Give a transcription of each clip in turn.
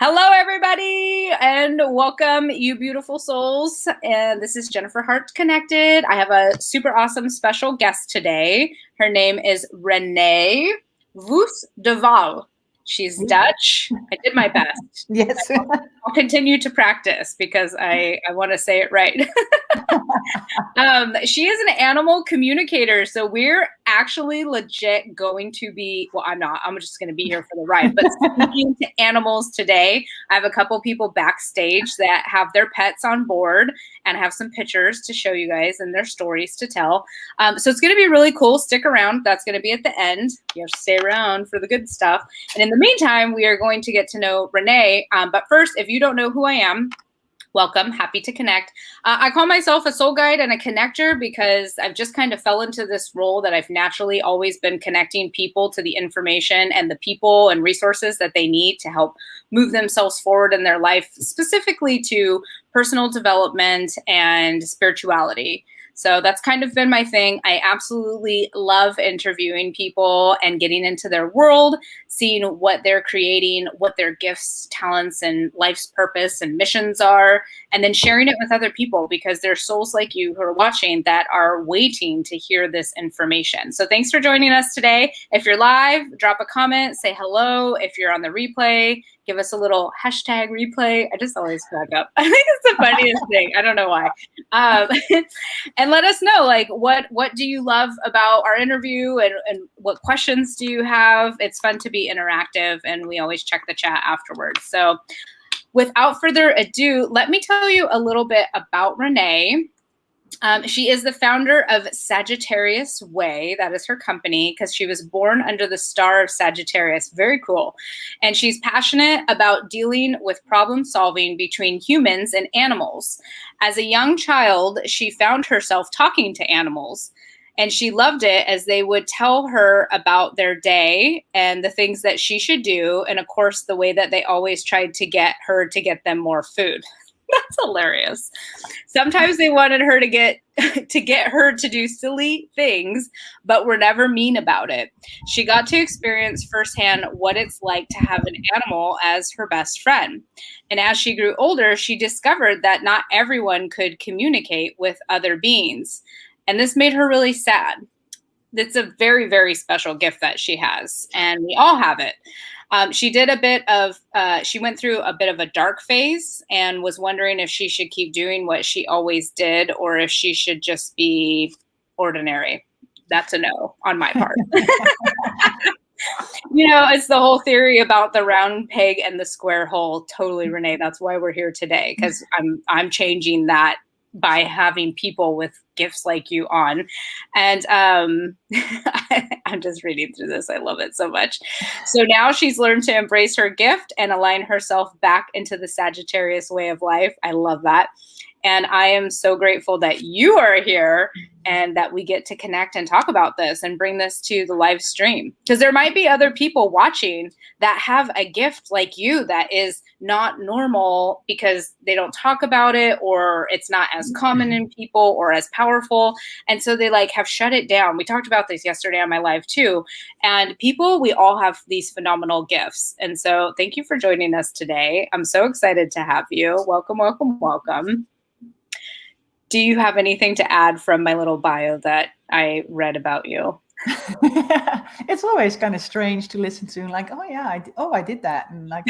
Hello, everybody, and welcome, you beautiful souls. And this is Jennifer Hart Connected. I have a super awesome special guest today. Her name is Renee Voos de Wael. She's Dutch. I did my best. Yes. I'll continue to practice because I want to say it right. She is an animal communicator, so we're actually legit going to be, well, I'm not, I'm just going to be here for the ride, but speaking to animals today. I have a couple people backstage that have their pets on board and have some pictures to show you guys and their stories to tell. So it's going to be really cool. Stick around. That's going to be at the end. You have to stay around for the good stuff. And in the meantime, we are going to get to know Renee. But first, if you don't know who I am, welcome. Happy to connect. I call myself a soul guide and a connector because I've just kind of fell into this role that I've naturally always been connecting people to the information and the people and resources that they need to help move themselves forward in their life, specifically to personal development and spirituality. So that's kind of been my thing. I absolutely love interviewing people and getting into their world, seeing what they're creating, what their gifts, talents, and life's purpose and missions are, and then sharing it with other people because there's souls like you who are watching that are waiting to hear this information. So thanks for joining us today. If you're live, drop a comment, say hello. If you're on the replay, give us a little hashtag replay. I just always crack up. I think it's the funniest thing. I don't know why. And let us know, like, what do you love about our interview and what questions do you have? It's fun to be interactive, and we always check the chat afterwards. So without further ado, let me tell you a little bit about Renee. She is the founder of Sagittarius Way. That is her company because she was born under the star of Sagittarius. Very cool. And she's passionate about dealing with problem solving between humans and animals. As a young child, she found herself talking to animals. And she loved it as they would tell her about their day and the things that she should do. And of course, the way that they always tried to get her to get them more food. That's hilarious. Sometimes they wanted her to get her to do silly things, but were never mean about it. She got to experience firsthand what it's like to have an animal as her best friend. And as she grew older, she discovered that not everyone could communicate with other beings. And this made her really sad. It's a very, very special gift that she has, and we all have it. She went through a bit of a dark phase and was wondering if she should keep doing what she always did or if she should just be ordinary. That's a no on my part. You know, it's the whole theory about the round peg and the square hole. Totally, Renee. That's why we're here today, because I'm changing that by having people with gifts like you on. And I'm just reading through this. I love it so much. So now she's learned to embrace her gift and align herself back into the Sagittarius way of life. I love that. And I am so grateful that you are here and that we get to connect and talk about this and bring this to the live stream. Because there might be other people watching that have a gift like you that is not normal because they don't talk about it or it's not as common in people or as powerful. And so they have shut it down. We talked about this yesterday on my live too. And people, we all have these phenomenal gifts. And so thank you for joining us today. I'm so excited to have you. Welcome, welcome, welcome. Do you have anything to add from my little bio that I read about you? It's always kind of strange to listen to, like, oh yeah, I did that, and like,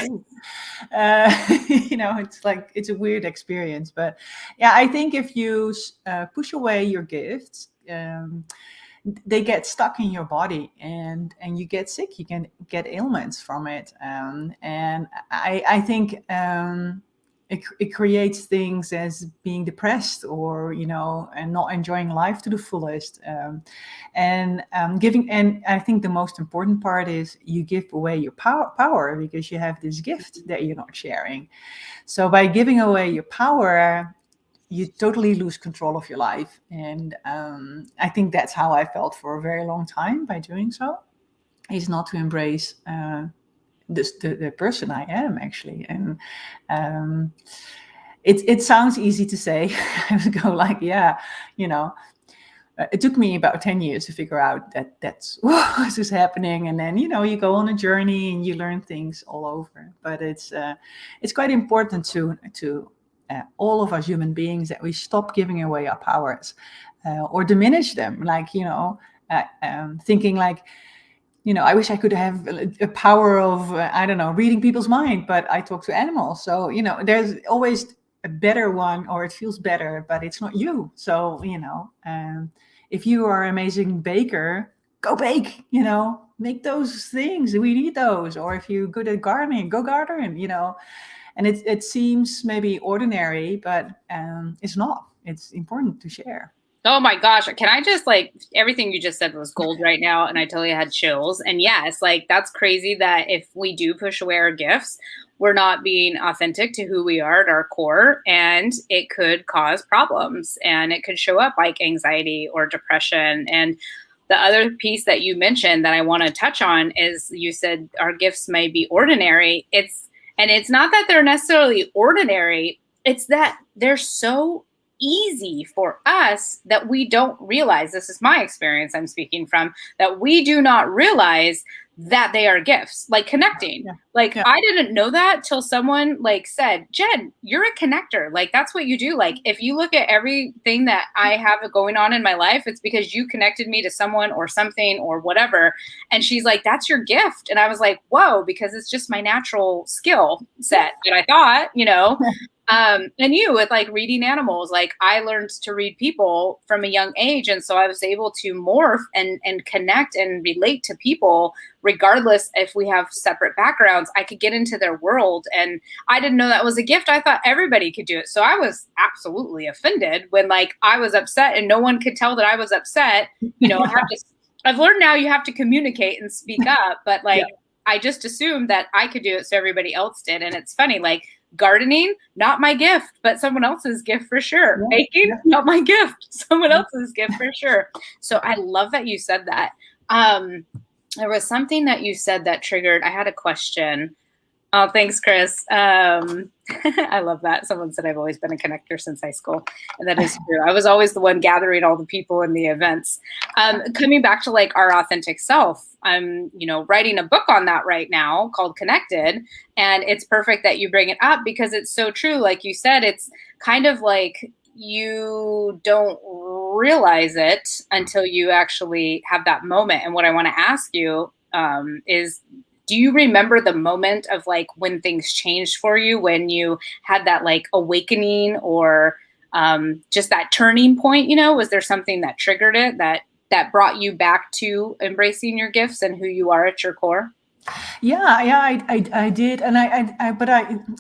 it's a weird experience. But yeah, I think if you push away your gifts, they get stuck in your body, and you get sick. You can get ailments from it, and I think. It creates things as being depressed or, and not enjoying life to the fullest. And I think the most important part is you give away your power because you have this gift that you're not sharing. So by giving away your power, you totally lose control of your life. And I think that's how I felt for a very long time by doing so, is not to embrace the person I am, actually. And it sounds easy to say. I would go like, yeah, it took me about 10 years to figure out that that's what is happening. And then, you go on a journey and you learn things all over. But it's quite important to all of us human beings that we stop giving away our powers or diminish them. Like, thinking like, I wish I could have a power of, I don't know, reading people's mind, but I talk to animals. So, there's always a better one, or it feels better, but it's not you. So, if you are an amazing baker, go bake, make those things. We need those. Or if you're good at gardening, go garden, and it seems maybe ordinary, but it's not. It's important to share. Oh my gosh. Can I just everything you just said was gold right now. And I totally had chills. And yes, that's crazy that if we do push away our gifts, we're not being authentic to who we are at our core. And it could cause problems, and it could show up like anxiety or depression. And the other piece that you mentioned that I want to touch on is you said our gifts may be ordinary. It's not that they're necessarily ordinary. It's that they're so easy for us that we don't realize, this is my experience I'm speaking from, that we do not realize that they are gifts, like connecting. Yeah. I didn't know that till someone said, Jen, you're a connector. That's what you do. If you look at everything that I have going on in my life, it's because you connected me to someone or something or whatever. And she's like, that's your gift. And I was like, whoa, because it's just my natural skill set that I thought, and you with reading animals, I learned to read people from a young age. And so I was able to morph and connect and relate to people, regardless if we have separate backgrounds. I could get into their world, and I didn't know that was a gift. I thought everybody could do it. So I was absolutely offended when I was upset and no one could tell that I was upset. I've learned now you have to communicate and speak up, but I just assumed that I could do it, so everybody else did. And it's funny, gardening, not my gift, but someone else's gift for sure. Yeah, baking, not my gift, someone else's gift for sure. So I love that you said that. There was something that you said that triggered. I had a question. Oh, thanks, Chris. I love that. Someone said I've always been a connector since high school. And that is true. I was always the one gathering all the people in the events. Coming back to our authentic self, I'm, writing a book on that right now called Connected. And it's perfect that you bring it up because it's so true. Like you said, it's kind of you don't realize it until you actually have that moment. And what I want to ask you is, do you remember the moment of when things changed for you, when you had that awakening or just that turning point? Was there something that triggered it that brought you back to embracing your gifts and who you are at your core? Yeah, I did, and but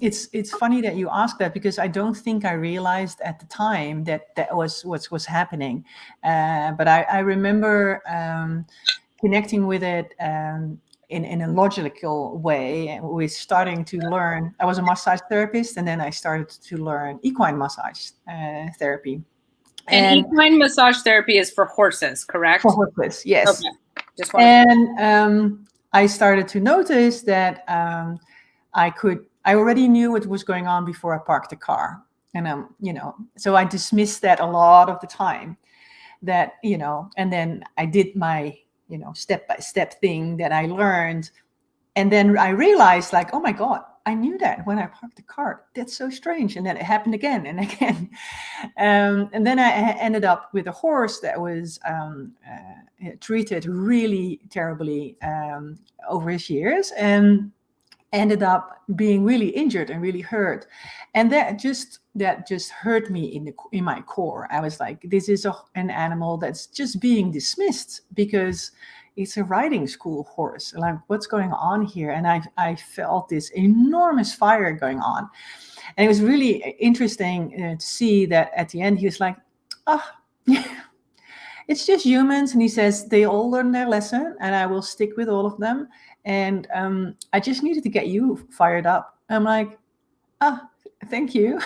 it's funny that you asked that, because I don't think I realized at the time that was what was happening, but I remember connecting with it in a logical way, and we're starting to learn. I was a massage therapist, and then I started to learn equine massage therapy. And equine massage therapy is for horses, correct? For horses, yes. Okay. I started to notice that I already knew what was going on before I parked the car. And, so I dismissed that a lot of the time, that, and then I did my, step-by-step thing that I learned. And then I realized oh my God, I knew that when I parked the car. That's so strange. And then it happened again and again. And then I ended up with a horse that was treated really terribly over his years, and ended up being really injured and really hurt. And that just hurt me in my core. I was like, this is an animal that's just being dismissed because it's a riding school horse. What's going on here? And I felt this enormous fire going on. And it was really interesting to see that at the end, he was like, it's just humans. And he says, they all learn their lesson, and I will stick with all of them. And I just needed to get you fired up. I'm like, thank you.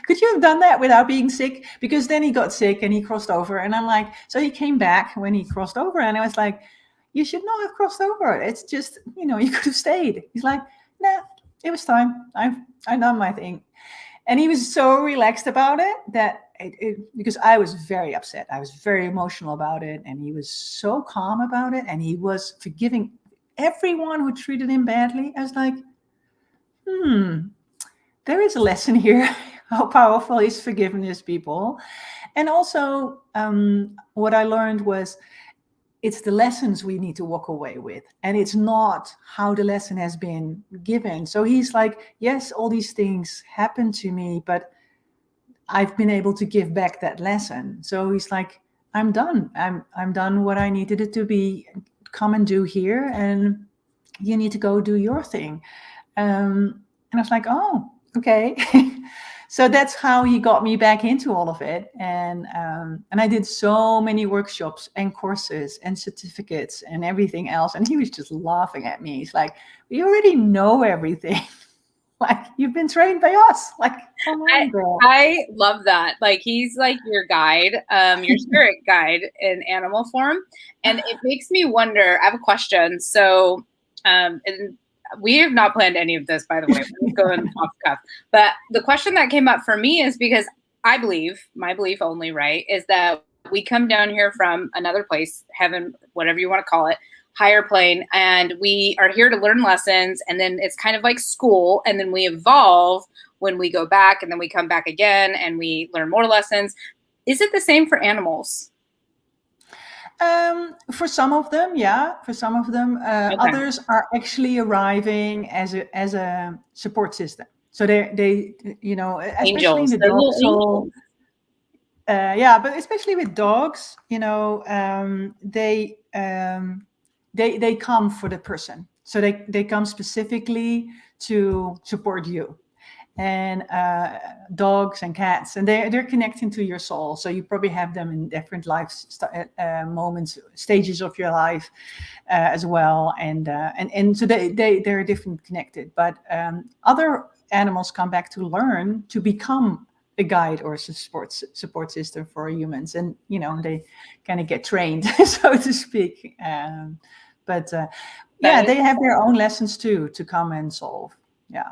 Could you have done that without being sick? Because then he got sick and he crossed over. And I'm like, so he came back when he crossed over. And I was like, you should not have crossed over. It's just, you could have stayed. He's like, nah, it was time. I done my thing. And he was so relaxed about it that because I was very upset. I was very emotional about it, and he was so calm about it, and he was forgiving everyone who treated him badly. I was like, there is a lesson here. How powerful is forgiveness, people? And also, what I learned was it's the lessons we need to walk away with, and it's not how the lesson has been given. So he's like, yes, all these things happened to me, but I've been able to give back that lesson. So he's like, I'm done. I'm done what I needed it to be. Come and do here, and you need to go do your thing. And I was like, oh, okay. So that's how he got me back into all of it. And I did so many workshops and courses and certificates and everything else. And he was just laughing at me. He's like, we already know everything. Like, you've been trained by us. Like, come on, girl. I love that. Like, he's like your guide, your spirit guide in animal form. And it makes me wonder, I have a question. So, and we have not planned any of this, by the way. We're going off the cuff. But the question that came up for me is because I believe, my belief only, right, is that we come down here from another place, heaven, whatever you want to call it, higher plane, and we are here to learn lessons, and then it's kind of like school, and then we evolve when we go back, and then we come back again, and we learn more lessons. Is it the same for animals? For some of them, yeah. For some of them, Okay. others are actually arriving as a support system. So they you know, especially Angels. in the They're dog little soul. angels. Yeah, but especially with dogs, you know, they come for the person. So they come specifically to support you. And dogs and cats, and they're connecting to your soul. So you probably have them in different life moments, stages of your life as well. And so they're different connected. But other animals come back to learn to become a guide or a support system for humans, and you know, they kind of get trained, so to speak. But yeah, they have their own lessons too to come and solve. Yeah.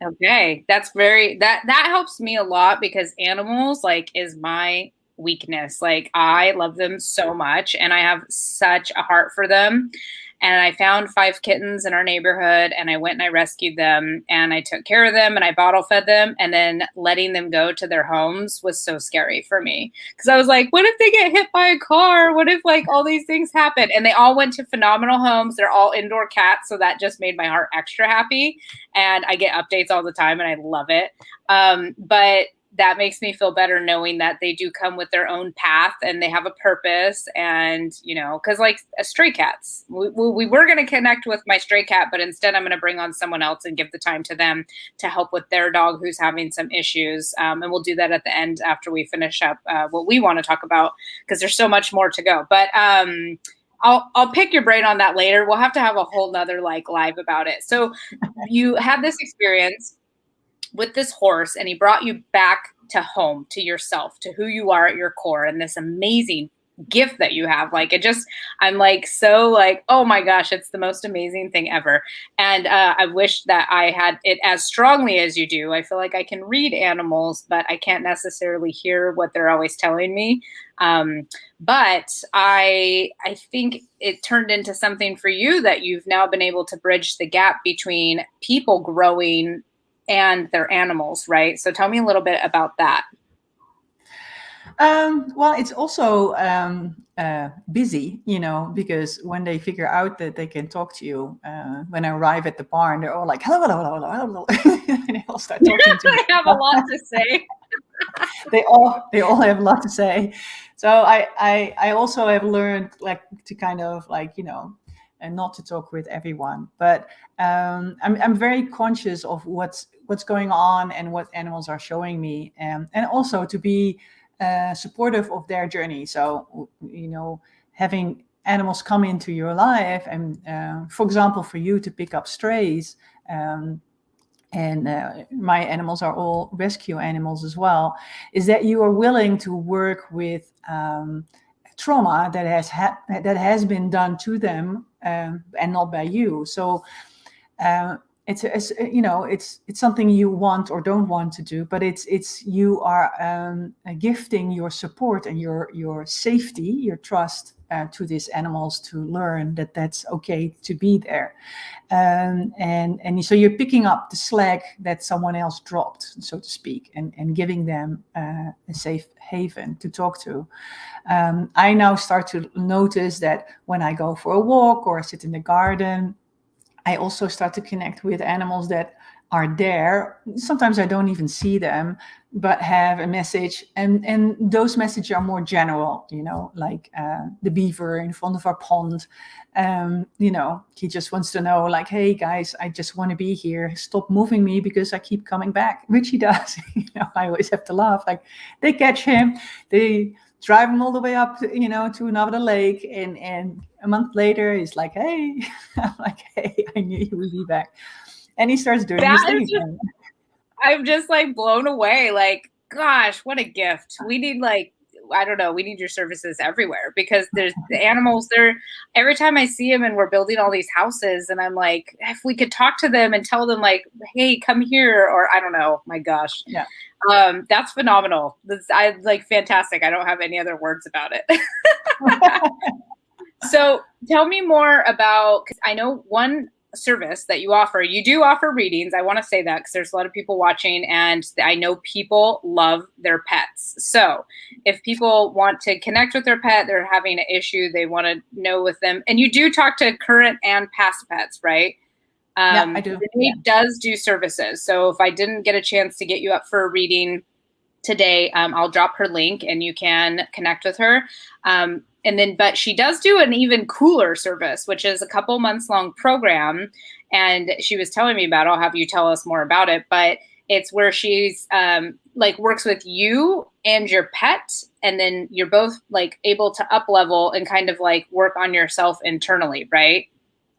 Okay, that's very that helps me a lot because animals like is my weakness. Like I love them so much and I have such a heart for them. And I found 5 kittens in our neighborhood and I went and I rescued them and I took care of them and I bottle fed them, and then letting them go to their homes was so scary for me because I was like, what if they get hit by a car? What if like all these things happen? And they all went to phenomenal homes. They're all indoor cats, so that just made my heart extra happy. And I get updates all the time and I love it. But that makes me feel better knowing that they do come with their own path and they have a purpose. And, you know, because like stray cats, we were going to connect with my stray cat, but instead I'm going to bring on someone else and give the time to them to help with their dog who's having some issues. And we'll do that at the end after we finish up what we want to talk about, because there's so much more to go. But I'll pick your brain on that later. We'll have to have a whole nother like live about it. So you had this experience with this horse and he brought you back to home, to yourself, to who you are at your core, and this amazing gift that you have. Like it just, I'm like, so like, oh my gosh, it's the most amazing thing ever. And I wish that I had it as strongly as you do. I feel like I can read animals, but I can't necessarily hear what they're always telling me. But I think it turned into something for you that you've now been able to bridge the gap between people growing and their animals, right? So tell me a little bit about that. Well, it's also busy, you know, because when they figure out that they can talk to you, when I arrive at the barn, they're all like, hello, hello, hello, hello, hello. And they all start talking to me. I have a lot to say. They all have a lot to say. So I also have learned like to kind of like, you know, and not to talk with everyone, but I'm very conscious of what's going on and what animals are showing me, and also to be supportive of their journey. So, you know, having animals come into your life, and for example, for you to pick up strays, and my animals are all rescue animals as well, is that you are willing to work with trauma that has been done to them, and not by you. So it's something you want or don't want to do, but it's you are gifting your support and your safety, your trust to these animals to learn that that's okay to be there. And so you're picking up the slack that someone else dropped, so to speak, and giving them a safe haven to talk to. I now start to notice that when I go for a walk or sit in the garden, I also start to connect with animals that are there. Sometimes I don't even see them, but have a message. And those messages are more general, like the beaver in front of our pond. He just wants to know, like, hey, guys, I just want to be here. Stop moving me because I keep coming back, which he does. I always have to laugh. Like, they catch him. They drive him all the way up, to another lake. And a month later, he's like, hey, I'm like, hey, I knew you would be back. And he starts doing his thing. I'm just like blown away. Like, gosh, what a gift. We need we need your services everywhere, because there's the animals there. Every time I see them and we're building all these houses, and I'm like, if we could talk to them and tell them, like, hey, come here, or I don't know, my gosh. Yeah. That's phenomenal. I like fantastic. I don't have any other words about it. So tell me more about, because I know one service that you do offer readings. I want to say that because there's a lot of people watching, and I know people love their pets. So if people want to connect with their pet, they're having an issue, they want to know with them, and you do talk to current and past pets, right? Yeah, I do. Renee does do services. So if I didn't get a chance to get you up for a reading today, I'll drop her link and you can connect with her. But she does do an even cooler service, which is a couple months long program. And she was telling me about it. I'll have you tell us more about it. But it's where she's works with you and your pet. And then you're both like able to up level and kind of like work on yourself internally, right?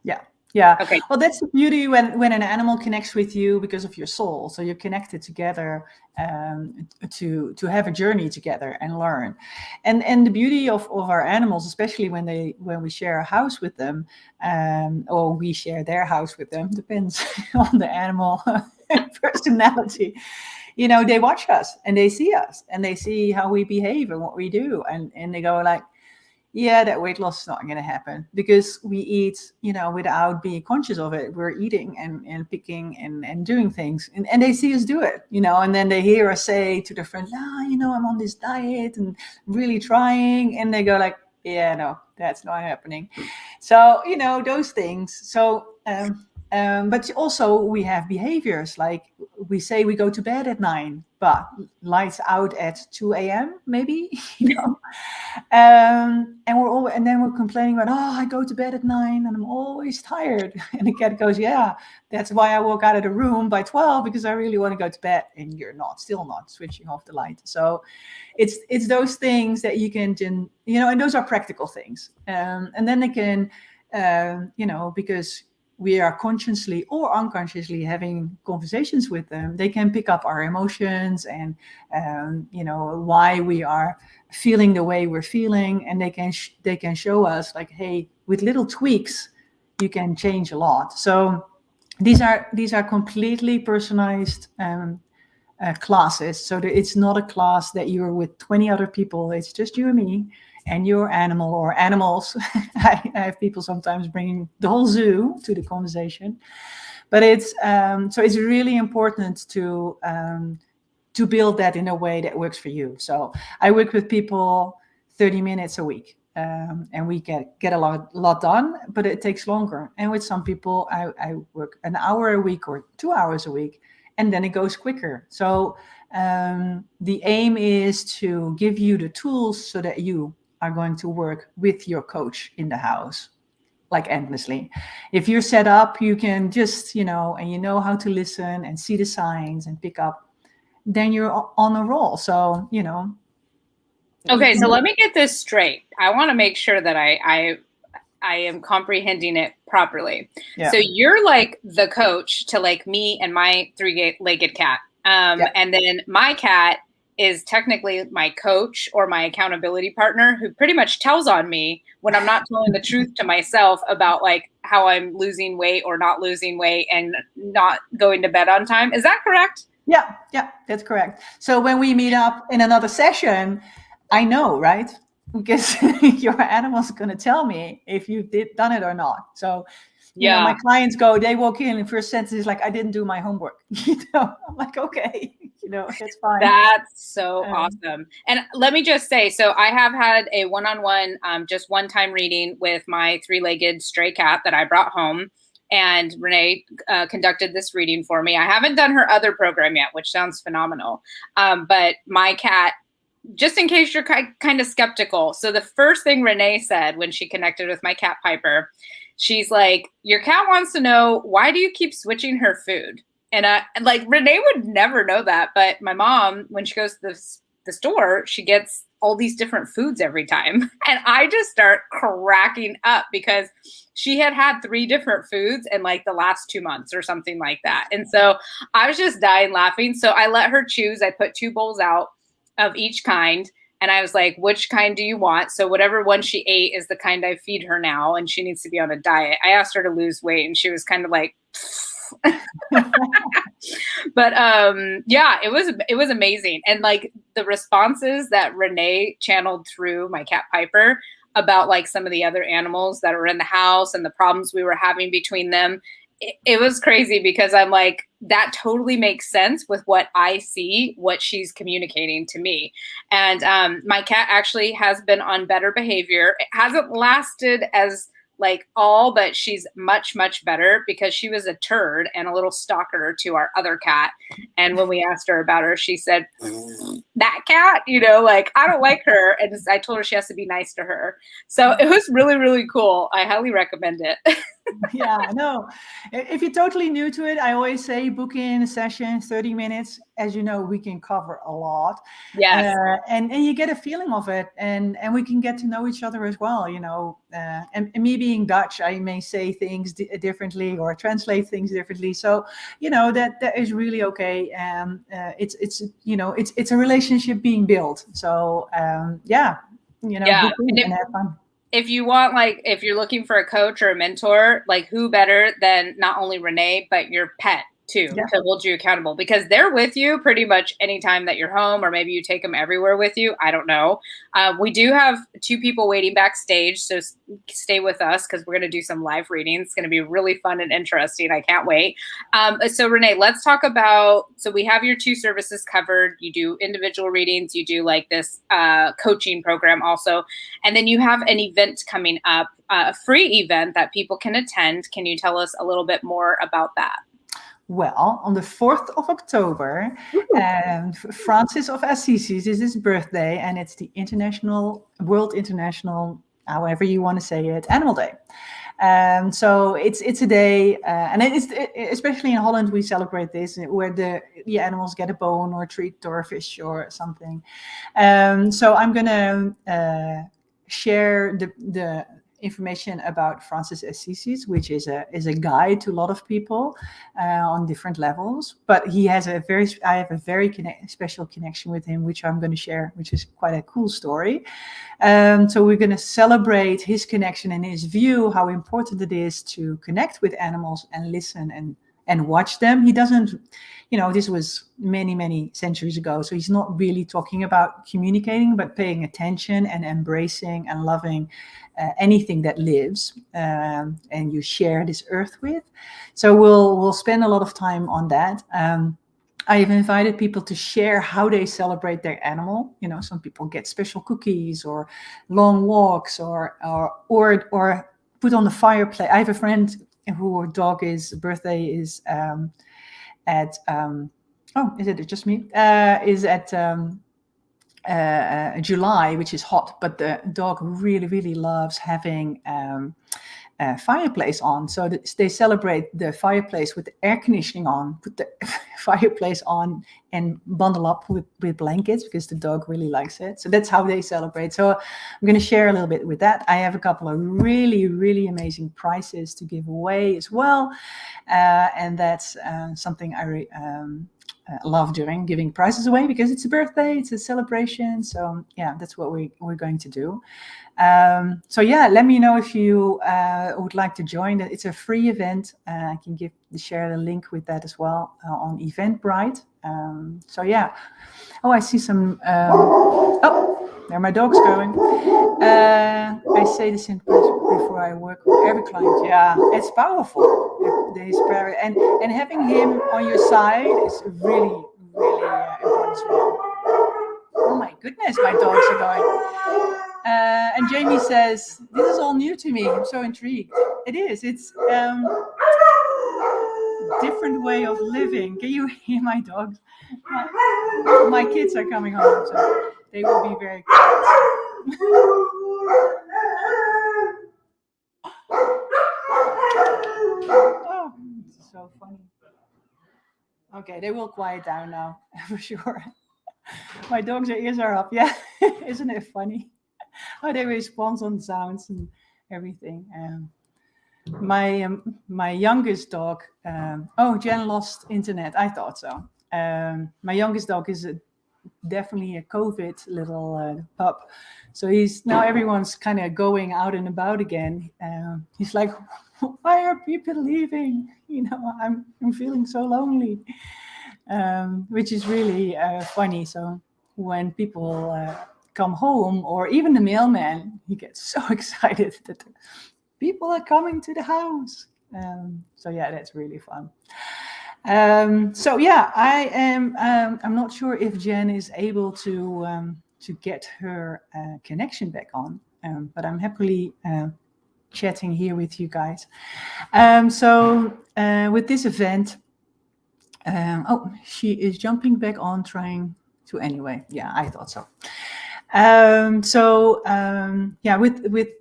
Yeah. Yeah. Okay. Well, that's the beauty when an animal connects with you because of your soul. So you're connected together to have a journey together and learn. And the beauty of our animals, especially when we share a house with them, or we share their house with them, depends on the animal personality. They watch us and they see us and they see how we behave and what we do, and they go like, yeah, that weight loss is not going to happen because we eat, without being conscious of it. We're eating and picking and doing things, and they see us do it, and then they hear us say to their friends, I'm on this diet and really trying, and they go like, yeah, no, that's not happening. So, those things. So, but also we have behaviors like we say we go to bed at 9, but lights out at 2 a.m. maybe, and then we're complaining about, I go to bed at 9 and I'm always tired. And the cat goes, yeah, that's why I walk out of the room by 12 because I really want to go to bed. And you're still not switching off the light. So it's those things that you can, and those are practical things. And then they can, because we are consciously or unconsciously having conversations with them, they can pick up our emotions and, why we are feeling the way we're feeling. And they can show us like, hey, with little tweaks, you can change a lot. So these are completely personalized classes. So it's not a class that you're with 20 other people. It's just you and me and your animal or animals. I have people sometimes bringing the whole zoo to the conversation, but it's so it's really important to build that in a way that works for you. So I work with people 30 minutes a week, and we get a lot done, but it takes longer. And with some people, I work an hour a week or 2 hours a week, and then it goes quicker. So the aim is to give you the tools so that you are going to work with your coach in the house, like endlessly. If you're set up, you can just, and you know how to listen and see the signs and pick up, then you're on a roll. So, Okay, so let me get this straight. I want to make sure that I am comprehending it properly. Yeah. So you're like the coach to like me and my 3-legged cat. And then my cat is technically my coach or my accountability partner, who pretty much tells on me when I'm not telling the truth to myself about like how I'm losing weight or not losing weight and not going to bed on time. Is that correct? Yeah, that's correct. So when we meet up in another session, I know, right? Because your animal's going to tell me if you done it or not. So, my clients they walk in and first sentence is like, I didn't do my homework. I'm like, okay, that's fine. That's so awesome. And let me just say, so I have had a one-on-one, just one-time reading with my 3-legged stray cat that I brought home. And Renee conducted this reading for me. I haven't done her other program yet, which sounds phenomenal. But my cat, just in case you're kind of skeptical. So the first thing Renee said when she connected with my cat Piper, she's like, your cat wants to know, why do you keep switching her food? And like Renee would never know that. But my mom, when she goes to the store, she gets all these different foods every time. And I just start cracking up because she had 3 different foods in like the last 2 months or something like that. And so I was just dying laughing. So I let her choose. I put 2 bowls out of each kind. And I was like, which kind do you want? So whatever one she ate is the kind I feed her now. And she needs to be on a diet. I asked her to lose weight and she was kind of like, but yeah, it was amazing. And like the responses that Renee channeled through my cat Piper about like some of the other animals that were in the house and the problems we were having between them, it was crazy because I'm like, that totally makes sense with what I see, what she's communicating to me. And my cat actually has been on better behavior. It hasn't lasted as like all, but she's much, much better because she was a turd and a little stalker to our other cat. And when we asked her about her, she said, that cat, like, I don't like her. And I told her she has to be nice to her. So it was really, really cool. I highly recommend it. Yeah, no. If you're totally new to it, I always say book in a session, 30 minutes. As you know, we can cover a lot. Yes. And you get a feeling of it, and we can get to know each other as well, and me being Dutch, I may say things differently or translate things differently. So, that is really okay. It's a relationship being built. So, book in and have fun. If you want, like, if you're looking for a coach or a mentor, like who better than not only Renee, but your pet too, to hold you accountable, because they're with you pretty much anytime that you're home, or maybe you take them everywhere with you. I don't know. We do have 2 people waiting backstage, so stay with us because we're going to do some live readings. It's going to be really fun and interesting. I can't wait. So Renee, let's talk about, so we have your 2 services covered. You do individual readings. You do like this coaching program also. And then you have an event coming up, a free event that people can attend. Can you tell us a little bit more about that? Well, on the 4th of October, Francis of Assisi is his birthday, and it's the World International, however you want to say it, Animal Day. So it's a day, and especially in Holland, we celebrate this, where the animals get a bone or a treat or a fish or something. So I'm going to share the information about Francis Assisi, which is a guide to a lot of people on different levels. But I have a very special connection with him, which I'm going to share, which is quite a cool story. So we're going to celebrate his connection and his view, how important it is to connect with animals and listen and watch them. He doesn't, this was many, many centuries ago. So he's not really talking about communicating, but paying attention and embracing and loving anything that lives and you share this earth with. So we'll spend a lot of time on that. I have invited people to share how they celebrate their animal. Some people get special cookies or long walks or put on the fireplace. I have a friend whose birthday is at is it just me? Is at July, which is hot, but the dog really, really loves having a fireplace on. So they celebrate the fireplace with the air conditioning on, put the fireplace on and bundle up with blankets because the dog really likes it. So that's how they celebrate. So I'm going to share a little bit with that. I have a couple of really, really amazing prizes to give away as well. And that's something love doing, giving prizes away because it's a birthday, it's a celebration. So yeah, that's what we're going to do. So yeah, let me know if you would like to join. It's a free event. I can share the link with that as well on Eventbrite. So yeah. Oh, I see some. Oh, there my dog's going. I say this in before I work with every client. Yeah, it's powerful. And having him on your side is really, really important as well. Oh my goodness, my dogs are going. And Jamie says, this is all new to me. I'm so intrigued. It is. It's different way of living. Can you hear my dogs? My kids are coming home, so they will be very quiet. Oh, it's so funny. Okay, they will quiet down now, for sure. My dogs' ears are up. Yeah, isn't it funny? How they respond on sounds and everything. My youngest dog. Jen lost internet. I thought so. My youngest dog is definitely a COVID little pup. So now everyone's kind of going out and about again. He's like, why are people leaving? I'm feeling so lonely, which is really funny. So when people come home, or even the mailman, he gets so excited that people are coming to the house. So yeah, that's really fun. So yeah, I am. I'm not sure if Jen is able to get her connection back on, but I'm happily chatting here with you guys. So with this event, she is jumping back on, trying to. Anyway, yeah, I thought so. With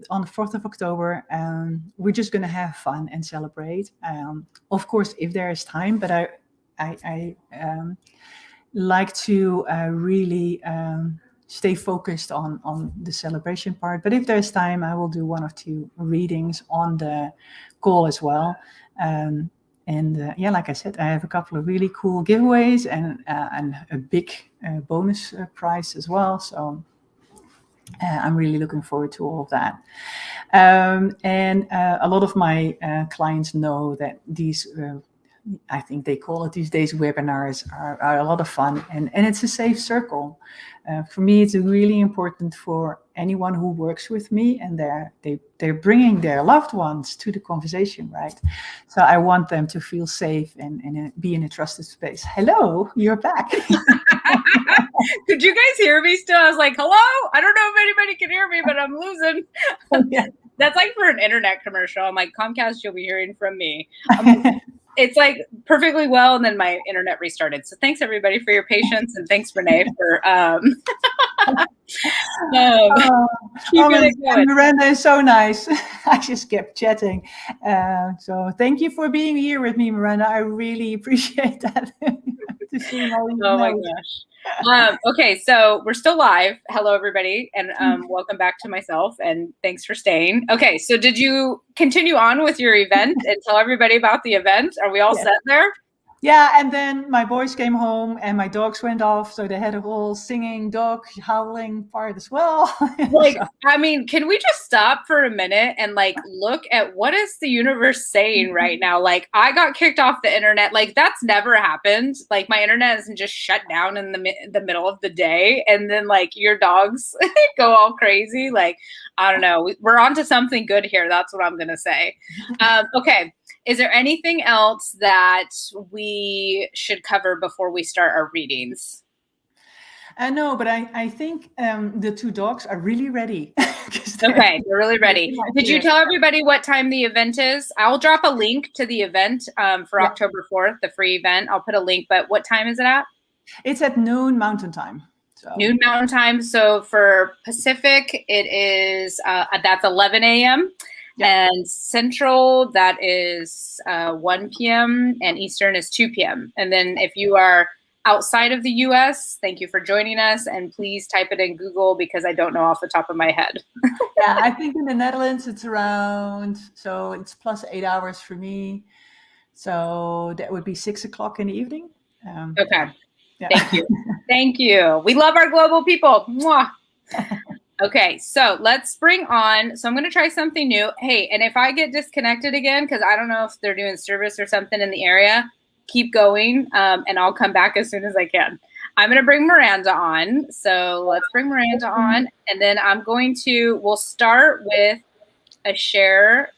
on the 4th of October, we're just going to have fun and celebrate. Of course, if there is time, but I like to really stay focused on the celebration part. But if there's time, I will do 1 or 2 readings on the call as well. Like I said, I have a couple of really cool giveaways and a big bonus prize as well. So I'm really looking forward to all of that. A lot of my clients know that these, I think they call it these days, webinars are a lot of fun, and it's a safe circle. For me, it's really important for anyone who works with me, and they're bringing their loved ones to the conversation, right? So I want them to feel safe and be in a trusted space. Hello, you're back. Could you guys hear me still? I was like, hello? I don't know if anybody can hear me, but I'm losing. Yeah. That's like for an internet commercial. I'm like, Comcast, you'll be hearing from me. It's like perfectly well, and then my internet restarted. So thanks everybody for your patience, and thanks Renee for Miranda is so nice. I just kept chatting. So thank you for being here with me, Miranda. I really appreciate that. To see how you my gosh. Okay, so we're still live. Hello, everybody, and welcome back to myself, and thanks for staying. Okay, so did you continue on with your event and tell everybody about the event? Are we all set there? Yeah, and then my boys came home and my dogs went off, so they had a whole singing, dog howling part as well. Like, I mean, can we just stop for a minute and like look at what is the universe saying right now? Like, I got kicked off the internet. Like, that's never happened. Like, my internet isn't just shut down in the middle of the day, and then like your dogs go all crazy. Like, I don't know. We're onto something good here. That's what I'm gonna say. Okay. Is there anything else that we should cover before we start our readings? No, but I think the 2 dogs are really ready. Okay, they're really ready. Did you tell everybody what time the event is? I'll drop a link to the event for October 4th, the free event. I'll put a link, but what time is it at? It's at noon Mountain Time. So. Noon Mountain Time. So for Pacific, it is that's 11 a.m. Yep. And Central, that is 1 p.m. and Eastern is 2 p.m. And then if you are outside of the U.S., thank you for joining us. And please type it in Google because I don't know off the top of my head. Yeah, I think in the Netherlands it's around, so it's plus 8 hours for me. So that would be 6 o'clock in the evening. Okay. Yeah. Thank you. Thank you. We love our global people. Mwah. Okay, so let's bring on. So I'm going to try something new. Hey, and if I get disconnected again, because I don't know if they're doing service or something in the area, keep going, and I'll come back as soon as I can. I'm going to bring Miranda on. So let's bring Miranda on, and then we'll start with a share.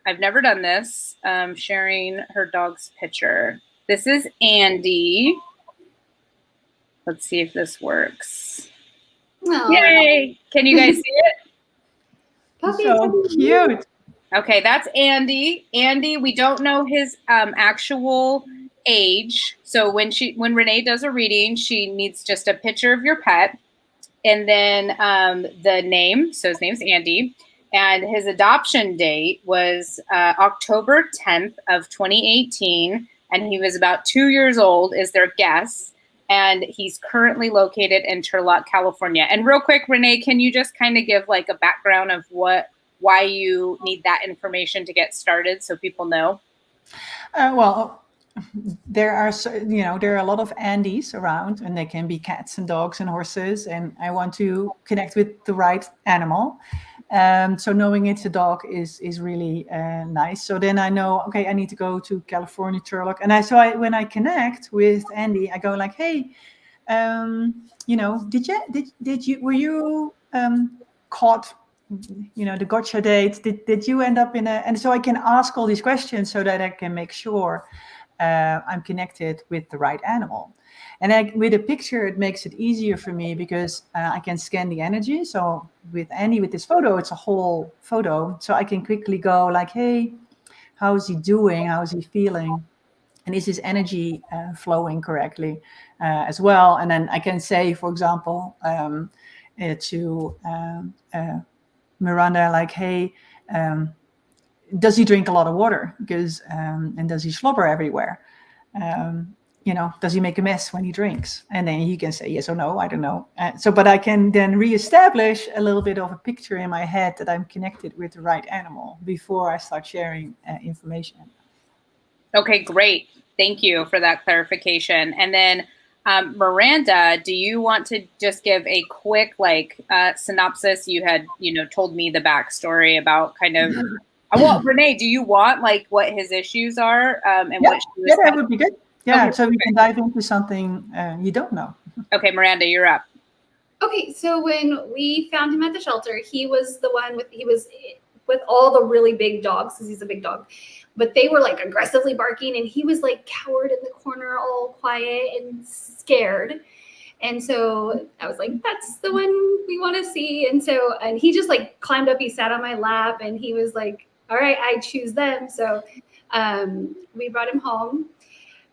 I've never done this, sharing her dog's picture. This is Andy. Let's see if this works. Oh. Yay! Can you guys see it? Puppy, So cute. Okay, that's Andy. Andy, we don't know his actual age. So when Renee does a reading, she needs just a picture of your pet, and then the name. So his name's Andy, and his adoption date was October 10th of 2018, and he was about 2 years old, is their guess. And he's currently located in Turlock, California. And real quick, Renee, can you just kind of give like a background of why you need that information to get started so people know? Well, there are a lot of Andys around, and they can be cats and dogs and horses, and I want to connect with the right animal. So knowing it's a dog is really nice. So then I know, okay, I need to go to California, Turlock, and when I connect with Andy, I go like, hey, were you caught? The gotcha date. Did you end up in a? And so I can ask all these questions so that I can make sure I'm connected with the right animal. And with a picture, it makes it easier for me because I can scan the energy. So with Andy, with this photo, it's a whole photo. So I can quickly go like, hey, how is he doing? How is he feeling? And is his energy flowing correctly as well? And then I can say, for example, to Miranda, like, hey, does he drink a lot of water? Because and does he slobber everywhere? Does he make a mess when he drinks? And then you can say yes or no, I don't know. But I can then reestablish a little bit of a picture in my head that I'm connected with the right animal before I start sharing information. Okay, great. Thank you for that clarification. And then Miranda, do you want to just give a quick synopsis? You had, told me the backstory about kind of. Well, Renee, do you want what his issues are and what she was? Yeah, that would be good. Yeah, okay, so we can dive into something you don't know. Okay, Miranda, you're up. Okay, so when we found him at the shelter, he was with all the really big dogs, because he's a big dog, but they were aggressively barking, and he was cowered in the corner, all quiet and scared. And so I was like, that's the one we want to see. And he just climbed up, he sat on my lap, and he was like, all right, I choose them. So we brought him home.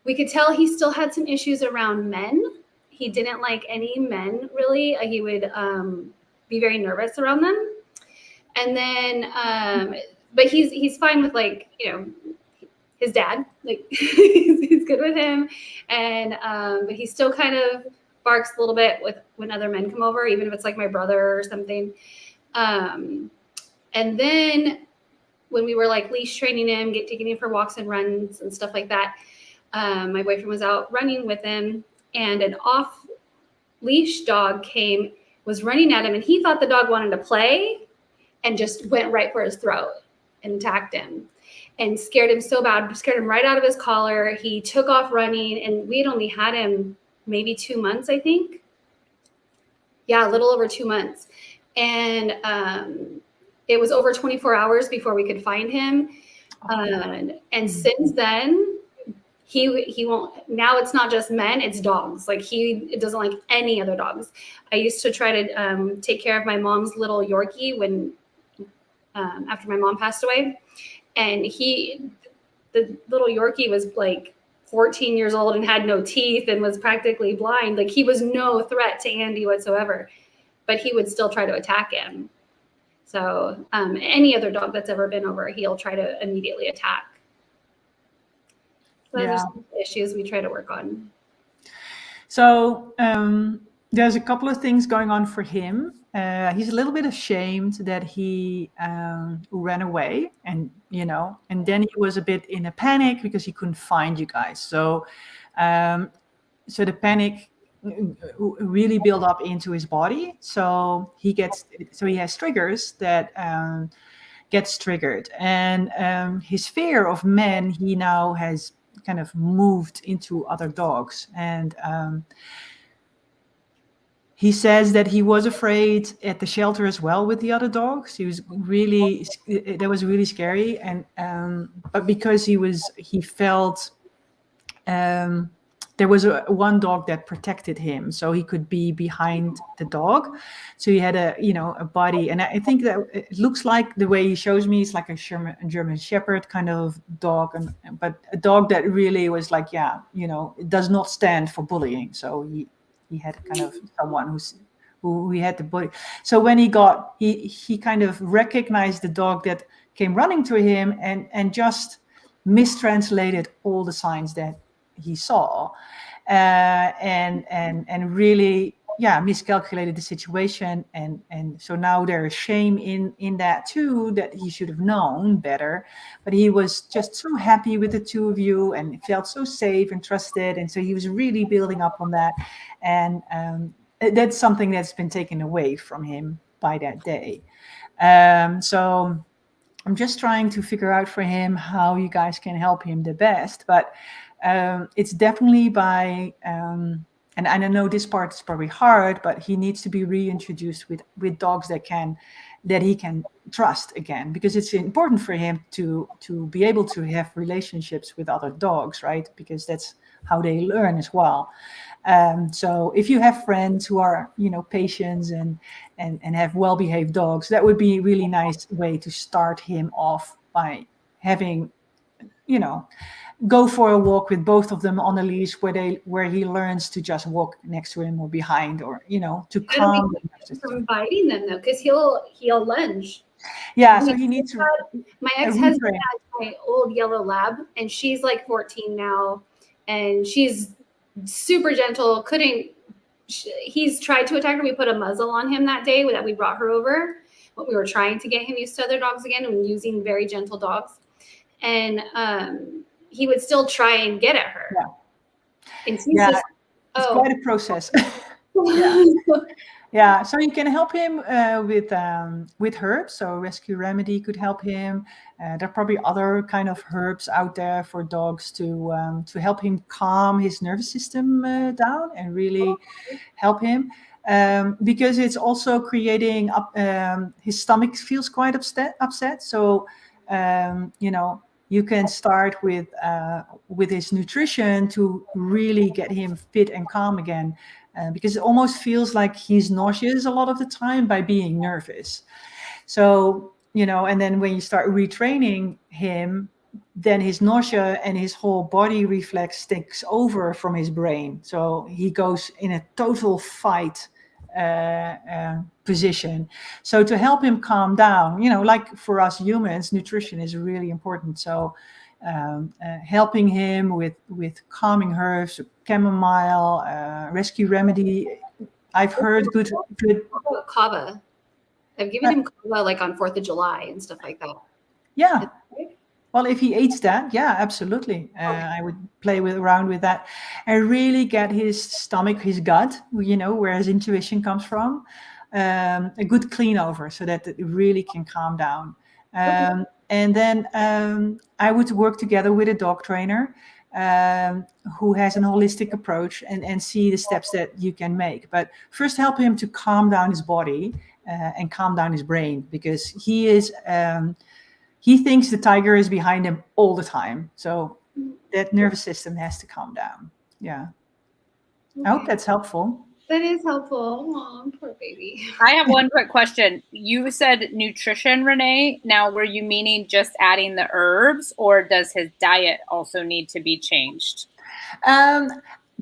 We could tell he still had some issues around men. He didn't like any men, really. He would be very nervous around them. And then, but he's fine with his dad. He's good with him. And but he still kind of barks a little bit when other men come over, even if it's my brother or something. And then when we were leash training him, taking him for walks and runs and stuff like that, my boyfriend was out running with him, and an off-leash dog was running at him, and he thought the dog wanted to play and just went right for his throat and attacked him and scared him so bad, scared him right out of his collar. He took off running, and we had only had him maybe 2 months, I think. Yeah, a little over 2 months. And it was over 24 hours before we could find him. And since then, he won't. Now it's not just men, it's dogs. He doesn't like any other dogs. I used to try to take care of my mom's little Yorkie when after my mom passed away, and the little Yorkie was 14 years old and had no teeth and was practically blind. He was no threat to Andy whatsoever, but he would still try to attack him. So any other dog that's ever been over, he'll try to immediately attack. So those are some issues we try to work on. So there's a couple of things going on for him. He's a little bit ashamed that he ran away, and then he was a bit in a panic because he couldn't find you guys. So so the panic really build up into his body. So he has triggers that gets triggered, and his fear of men, he now has kind of moved into other dogs. And he says that he was afraid at the shelter as well with the other dogs. He was really, that was really scary. And but because he felt there was one dog that protected him, so he could be behind the dog. So he had a body, and I think that it looks like, the way he shows me, it's like a German Shepherd kind of dog, but a dog that really was like, it does not stand for bullying. So he had kind of someone who he had the bully. So when he kind of recognized the dog that came running to him, and just mistranslated all the signs that he saw, and really miscalculated the situation, and so now there is shame in that too, that he should have known better. But he was just so happy with the two of you, and felt so safe and trusted, and so he was really building up on that. And that's something that's been taken away from him by that day. So I'm just trying to figure out for him how you guys can help him the best. But it's definitely by, and I know this part is probably hard, but he needs to be reintroduced with dogs that he can trust again, because it's important for him to be able to have relationships with other dogs, right? Because that's how they learn as well. So if you have friends who are, patients and have well-behaved dogs, that would be a really nice way to start him off, by having, go for a walk with both of them on a leash, where he learns to just walk next to him or behind, or to calm them. From biting them though, because he'll lunge. Yeah, so he needs to. My ex-husband had my old yellow lab, and she's like 14 now, and she's super gentle. He's tried to attack her. We put a muzzle on him that day that we brought her over, but we were trying to get him used to other dogs again and using very gentle dogs. And he would still try and get at her. Yeah. And she's just, it's quite a process. Yeah, so you can help him with herbs. So Rescue Remedy could help him. There are probably other kind of herbs out there for dogs to help him calm his nervous system down, and really help him. Because it's also creating his stomach feels quite upset. So you can start with his nutrition to really get him fit and calm again. Because it almost feels like he's nauseous a lot of the time by being nervous. So, and then when you start retraining him, then his nausea and his whole body reflex takes over from his brain. So he goes in a total fight position. So to help him calm down, like for us humans, nutrition is really important. So helping him with calming herbs, chamomile, Rescue Remedy. I've heard good. Kava. I've given him kava like on 4th of July and stuff like that. Yeah. Well, if he eats that, yeah, absolutely. I would play around with that, and really get his stomach, his gut, where his intuition comes from, a good clean over, so that it really can calm down. And then I would work together with a dog trainer who has an holistic approach, and see the steps that you can make. But first, help him to calm down his body and calm down his brain, because he thinks the tiger is behind him all the time. So that nervous system has to calm down. Yeah. Okay. I hope that's helpful. That is helpful. Oh, poor baby. I have one quick question. You said nutrition, Renee. Now, were you meaning just adding the herbs, or does his diet also need to be changed?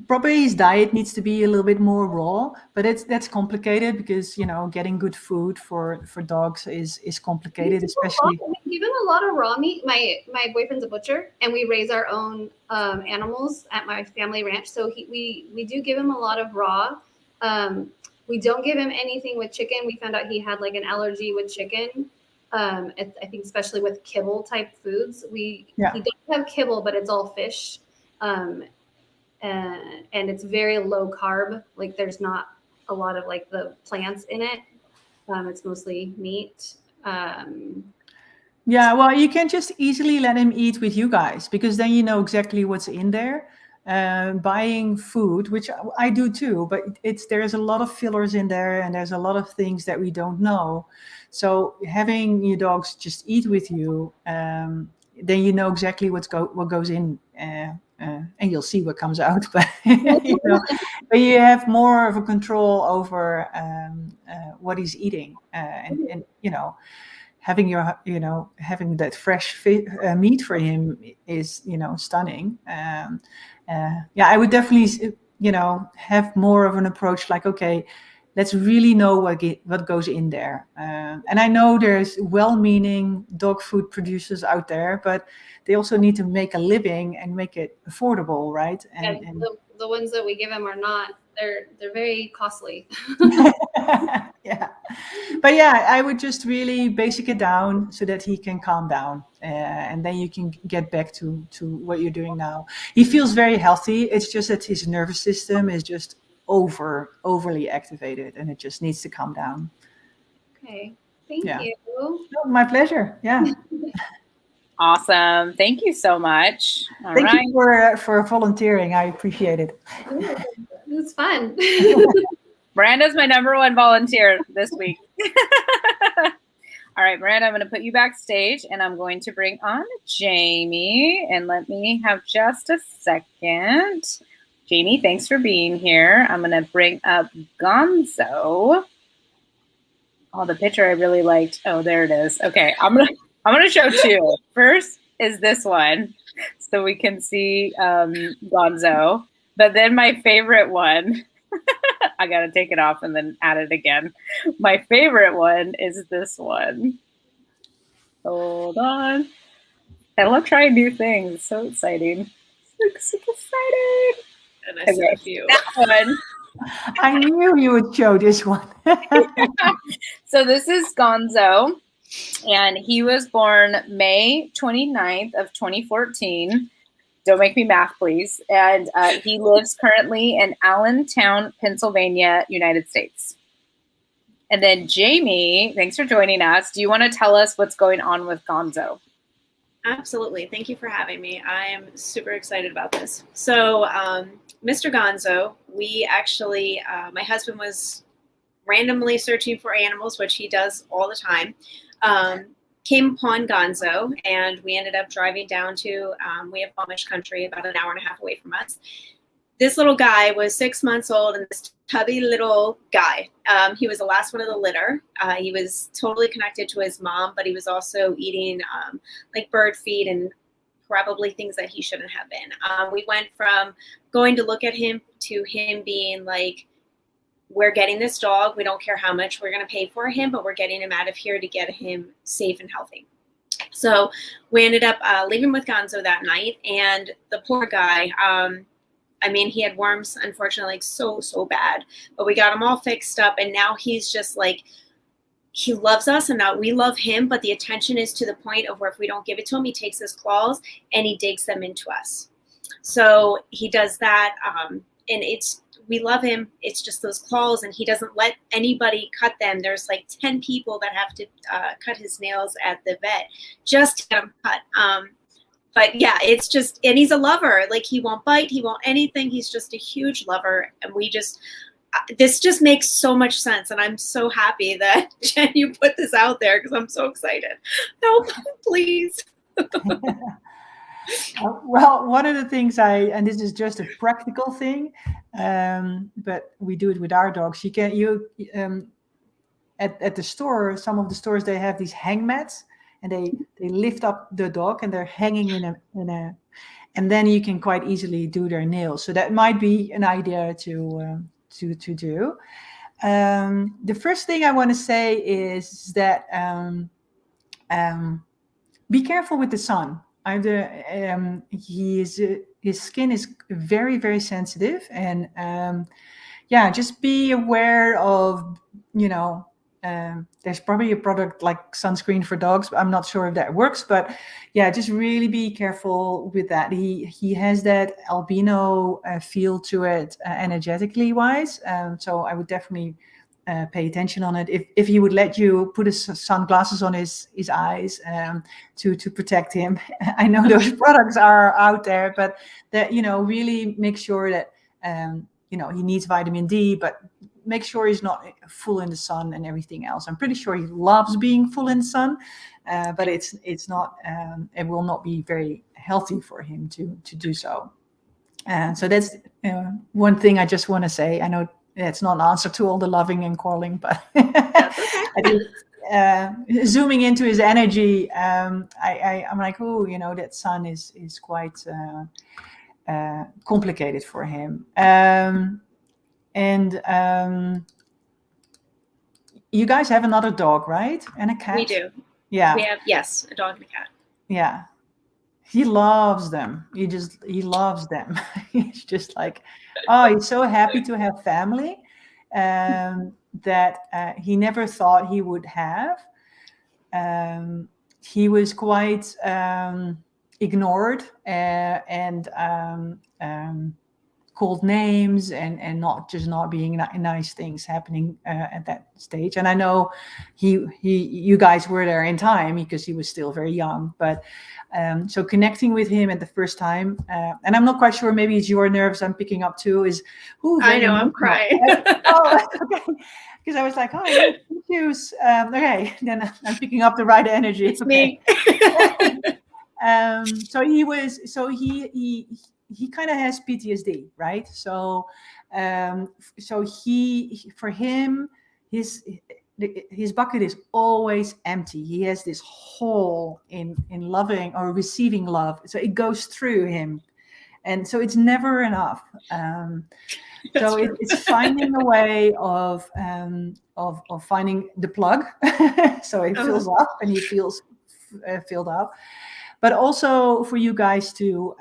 Probably his diet needs to be a little bit more raw, but that's complicated, because getting good food for dogs is complicated, especially. We give him a lot of raw meat. My boyfriend's a butcher, and we raise our own animals at my family ranch. So we do give him a lot of raw. We don't give him anything with chicken. We found out he had like an allergy with chicken. I think especially with kibble type foods. He does have kibble, but it's all fish. and it's very low carb. Like there's not a lot of like the plants in it. It's mostly meat. Yeah, well, you can just easily let him eat with you guys, because then you know exactly what's in there. Buying food, which I do too, but there's a lot of fillers in there, and there's a lot of things that we don't know. So having your dogs just eat with you, then you know exactly what goes in, and you'll see what comes out. But but you have more of a control over what he's eating, and having having that fresh meat for him is stunning. I would definitely have more of an approach like, okay, let's really know what goes in there. And I know there's well-meaning dog food producers out there, but they also need to make a living and make it affordable, right? And the ones that we give them are not. They're very costly. Yeah, but yeah, I would just really basic it down so that he can calm down, and then you can get back to what you're doing now. He feels very healthy. It's just that his nervous system is just overly activated, and it just needs to calm down. Okay, thank you. Oh, my pleasure. Yeah. Awesome. Thank you so much. All Thank right. you for volunteering. I appreciate it. It was fun. Miranda's my #1 volunteer this week. All right, Miranda, I'm going to put you backstage, and I'm going to bring on Jamie. And let me have just a second. Jamie, thanks for being here. I'm going to bring up Gonzo. Oh, the picture I really liked. Oh, there it is. Okay, I'm gonna show two. First is this one, so we can see Gonzo. But then my favorite one, I gotta take it off and then add it again. My favorite one is this one. Hold on. I love trying new things. So exciting. So excited. And I see a few. That one. I knew you would show this one. So this is Gonzo, and he was born May 29th of 2014. Don't make me math, please. And he lives currently in Allentown, Pennsylvania, United States. And then Jamie, thanks for joining us. Do you want to tell us what's going on with Gonzo? Absolutely. Thank you for having me. I am super excited about this. So Mr. Gonzo, we actually, my husband was randomly searching for animals, which he does all the time, came upon Gonzo, and we ended up driving down to, we have Amish country about an hour and a half away from us. This little guy was 6 months old, and this tubby little guy, he was the last one of the litter. He was totally connected to his mom, but he was also eating like bird feed and probably things that he shouldn't have been. We went from going to look at him to him being like, we're getting this dog. We don't care how much we're going to pay for him, but we're getting him out of here to get him safe and healthy. So we ended up leaving with Gonzo that night, and the poor guy, I mean, he had worms, unfortunately, like so bad, but we got him all fixed up, and now he's just like, he loves us, and now we love him, but the attention is to the point of where if we don't give it to him, he takes his claws and he digs them into us. So he does that, and we love him. It's just those claws, and he doesn't let anybody cut them. There's like 10 people that have to cut his nails at the vet just to get him cut. But yeah, it's just, and he's a lover. Like, he won't bite, he won't anything. He's just a huge lover. And we just, this just makes so much sense. And I'm so happy that Jen, you put this out there, because I'm so excited. Help, please. Well, one of the things and this is just a practical thing, but we do it with our dogs. At the store, some of the stores, they have these hang mats, and they lift up the dog, and they're hanging in a, and then you can quite easily do their nails. So that might be an idea to do. The first thing I want to say is that be careful with the sun. His skin is very, very sensitive, and just be aware of there's probably a product like sunscreen for dogs, but I'm not sure if that works. But yeah, just really be careful with that. He has that albino feel to it, energetically wise. So I would definitely pay attention on it. If he would let you put his sunglasses on his eyes to protect him. I know those products are out there, but that, really make sure that he needs vitamin D, but make sure he's not full in the sun and everything else. I'm pretty sure he loves being full in the sun, but it's not. It will not be very healthy for him to do so. And so that's one thing I just want to say. I know it's not an answer to all the loving and calling, but I think zooming into his energy, I'm like, oh, that sun is quite complicated for him. And you guys have another dog, right? And a cat? We do. Yeah. We have, yes, a dog and a cat. Yeah. He loves them. He loves them. He's just like, oh, he's so happy to have family that he never thought he would have. He was quite ignored and called names and not being nice things happening at that stage. And I know you guys were there in time because he was still very young, but so connecting with him at the first time, and I'm not quite sure, maybe it's your nerves I'm picking up too, is I know, I'm crying. Oh, okay. Because I was like, oh, I need tissues. Okay, then I'm picking up the right energy. It's me. So he kind of has PTSD, right? So for him, his bucket is always empty. He has this hole in loving or receiving love, so it goes through him, and so it's never enough. So it's finding a way of finding the plug, so it fills up and he feels filled up. But also for you guys to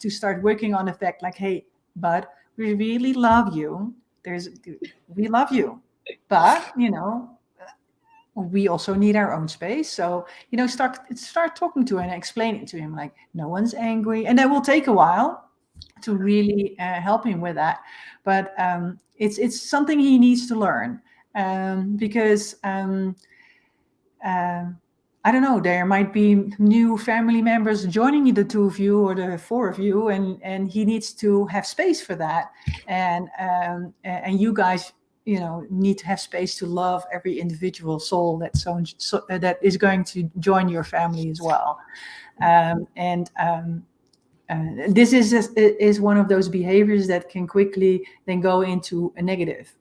start working on the fact, like, hey, bud, we really love you. We love you, but we also need our own space. So start talking to him and explaining to him, like, no one's angry, and that will take a while to really help him with that. But it's something he needs to learn because. I don't know, there might be new family members joining the two of you or the four of you, and he needs to have space for that. And you guys, need to have space to love every individual soul that is going to join your family as well. This is one of those behaviors that can quickly then go into a negative,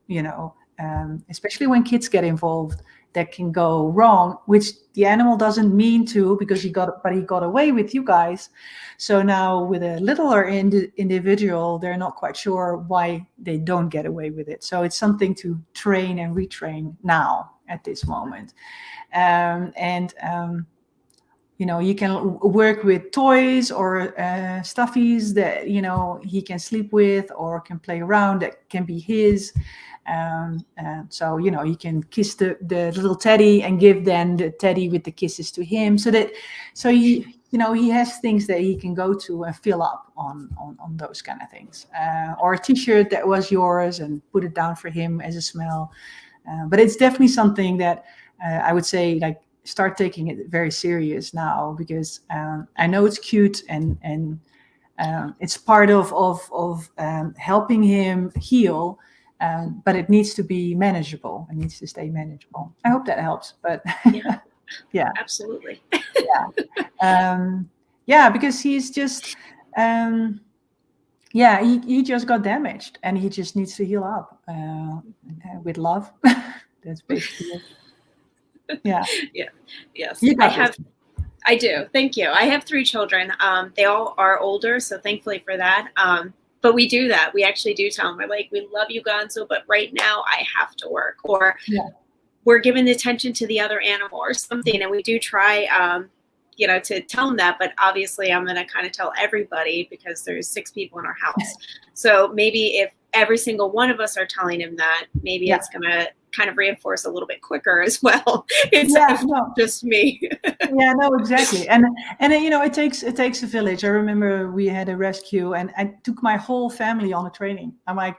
especially when kids get involved. That can go wrong, which the animal doesn't mean to, because he got away with you guys. So now with a littler individual, they're not quite sure why they don't get away with it. So it's something to train and retrain now at this moment. You can work with toys or stuffies that he can sleep with or can play around, that can be his. So you can kiss the little teddy and give then the teddy with the kisses to him, so he has things that he can go to and fill up on those kind of things, or a t-shirt that was yours and put it down for him as a smell. But it's definitely something that I would say, like, start taking it very serious now, because I know it's cute and it's part of helping him heal. But it needs to be manageable. It needs to stay manageable. I hope that helps. But yeah, absolutely. Because he's just, he just got damaged, and he just needs to heal up with love. That's basically it. Yeah. Yes. I do. Thank you. I have 3 children. They all are older, so thankfully for that. But we do that. We actually do tell them, we're like, we love you, Gonzo, but right now I have to work, or we're giving attention to the other animal or something. And we do try, to tell them that. But obviously I'm going to kind of tell everybody, because there's 6 people in our house. So maybe if every single one of us are telling him that, maybe it's going to kind of reinforce a little bit quicker as well. It's just me. Yeah, no, exactly. And you know, it takes a village. I remember we had a rescue, and I took my whole family on a training. I'm like,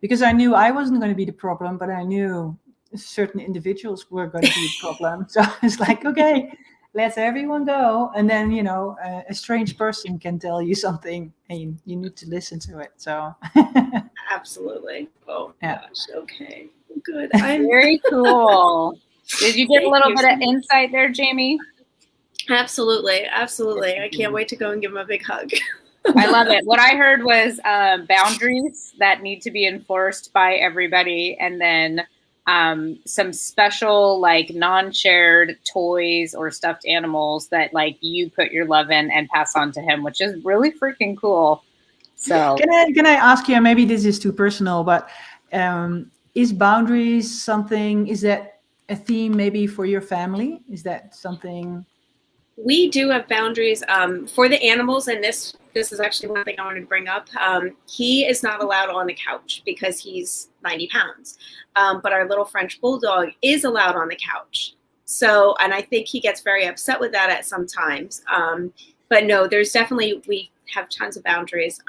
because I knew I wasn't going to be the problem, but I knew certain individuals were going to be the problem. So it's like, okay, let's everyone go. And then, you know, a strange person can tell you something and you need to listen to it. So absolutely. Oh yeah. Gosh. Okay. Good. Very cool. Did you get a little bit of insight there, Jamie? Absolutely. Absolutely. I can't wait to go and give him a big hug. I love it. What I heard was boundaries that need to be enforced by everybody, and then some special like non-shared toys or stuffed animals that like you put your love in and pass on to him, which is really freaking cool. So can I ask you, maybe this is too personal, but is boundaries something, is that a theme maybe for your family? Is that something? We do have boundaries for the animals, and this is actually one thing I wanted to bring up. He is not allowed on the couch because he's 90 pounds, but our little French bulldog is allowed on the couch. So, and I think he gets very upset with that at some times. But no, there's definitely, we have tons of boundaries.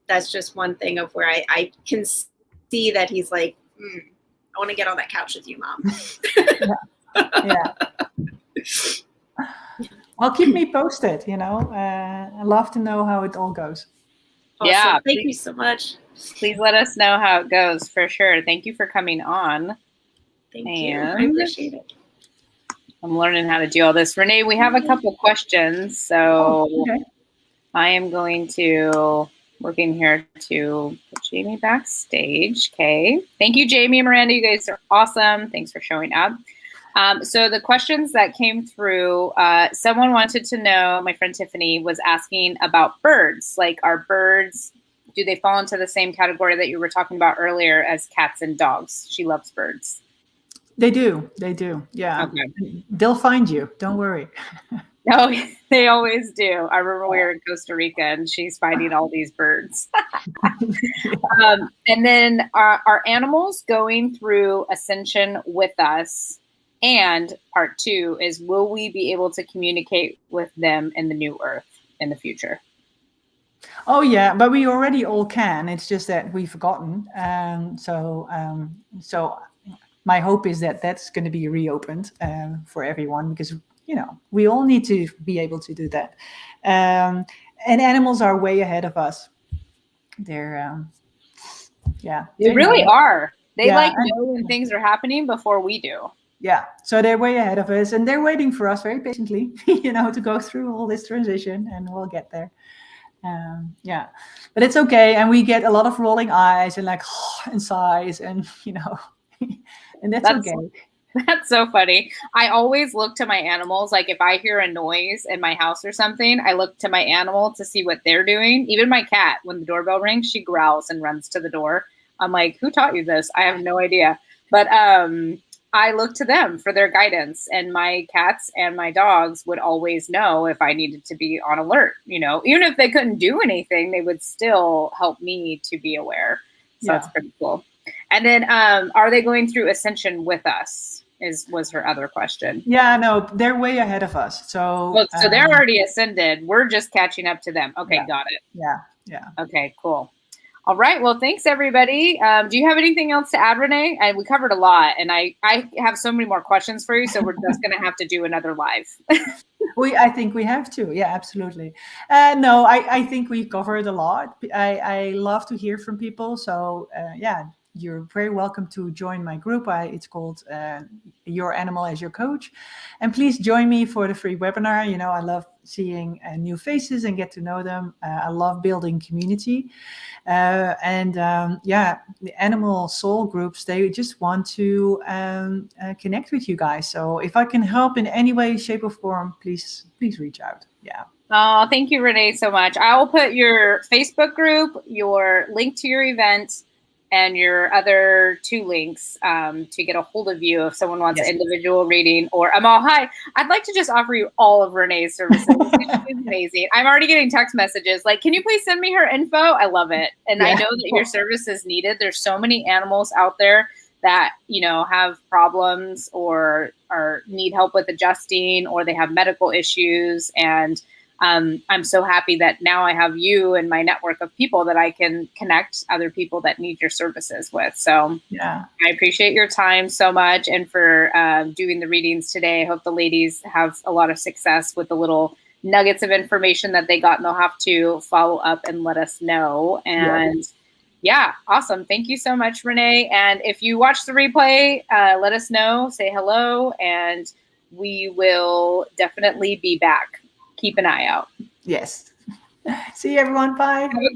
That's just one thing of where I can see that he's like, I want to get on that couch with you, Mom. Yeah. Well, keep me posted, you know. I'd love to know how it all goes. Awesome. Yeah. Thank you so much. Please let us know how it goes for sure. Thank you for coming on. Thank you. I appreciate it. I'm learning how to do all this. Renee, we have a couple questions. So okay. I am going to work in here to put Jamie backstage. Okay. Thank you, Jamie and Miranda. You guys are awesome. Thanks for showing up. So the questions that came through, someone wanted to know, my friend Tiffany was asking about birds. Like, are birds, do they fall into the same category that you were talking about earlier as cats and dogs? She loves birds. They do. Yeah. Okay. They'll find you. Don't worry. No, they always do. I remember we were in Costa Rica and she's finding all these birds. And then are animals going through ascension with us? And part 2 is, will we be able to communicate with them in the new earth in the future? Oh yeah, but we already all can. It's just that we've forgotten. So my hope is that that's going to be reopened for everyone, because, you know, we all need to be able to do that. And animals are way ahead of us. They're, They really are. They like know when things are happening before we do. Yeah, so they're way ahead of us, and they're waiting for us very patiently, you know, to go through all this transition, and we'll get there. Yeah, but it's okay, and we get a lot of rolling eyes and like and sighs, and you know, and that's okay. That's so funny. I always look to my animals. Like if I hear a noise in my house or something, I look to my animal to see what they're doing. Even my cat, when the doorbell rings, she growls and runs to the door. I'm like, who taught you this? I have no idea. But I look to them for their guidance, and my cats and my dogs would always know if I needed to be on alert, you know, even if they couldn't do anything, they would still help me to be aware. So that's pretty cool. And then are they going through ascension with us was her other question. Yeah, no, they're way ahead of us. So, so they're already ascended. We're just catching up to them. Okay. Got it. Yeah. Okay, cool. All right. Well, thanks, everybody. Do you have anything else to add, Renee? We covered a lot, and I have so many more questions for you, so we're just going to have to do another live. I think we have to. Yeah, absolutely. No, I think we've covered a lot. I love to hear from people. So, you're very welcome to join my group. It's called Your Animal as Your Coach. And please join me for the free webinar. You know, I love seeing new faces and get to know them. I love building community. The animal soul groups, they just want to connect with you guys. So if I can help in any way, shape, or form, please reach out. Yeah. Oh, thank you, Renee, so much. I will put your Facebook group, your link to your event, and your other 2 links to get a hold of you if someone wants an individual reading. Or Amal, hi, I'd like to just offer you all of Renee's services. She's amazing. I'm already getting text messages like, can you please send me her info? I love it. And I know that your service is needed. There's so many animals out there that, you know, have problems or need help with adjusting, or they have medical issues. And I'm so happy that now I have you and my network of people that I can connect other people that need your services with. So Yeah. I appreciate your time so much, and for doing the readings today. I hope the ladies have a lot of success with the little nuggets of information that they got, and they'll have to follow up and let us know. And yeah, awesome. Thank you so much, Renee. And if you watch the replay, let us know, say hello, and we will definitely be back. Keep an eye out. Yes. See you, everyone. Bye. Have a great